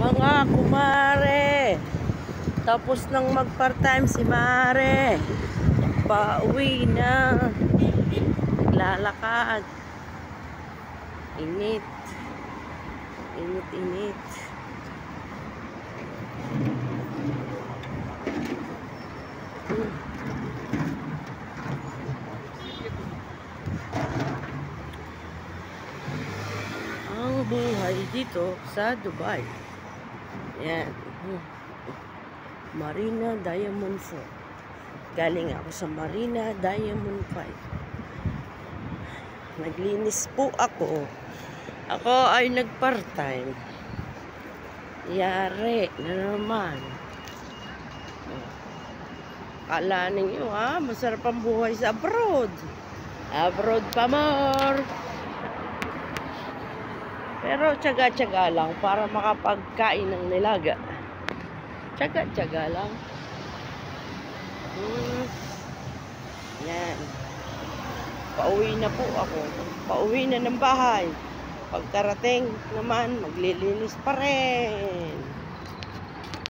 Mga kumare, tapos nang mag-part-time si Mare, pauwi na, naglalakad, init, init. Ang buhay dito sa Dubai. Yan. Marina Diamond 4. Galing ako sa Marina Diamond 5. Naglinis po ako. Ako ay nag-part-time. Yari na naman. Kala ninyo masarap ang buhay sa abroad. Abroad pa more. Pero tsaga-tsaga lang para makapagkain ng nilaga. Tsaga-tsaga lang. Yan. Pauwi na po ako. Pauwi na ng bahay. Pagkarating naman, maglilinis pa rin.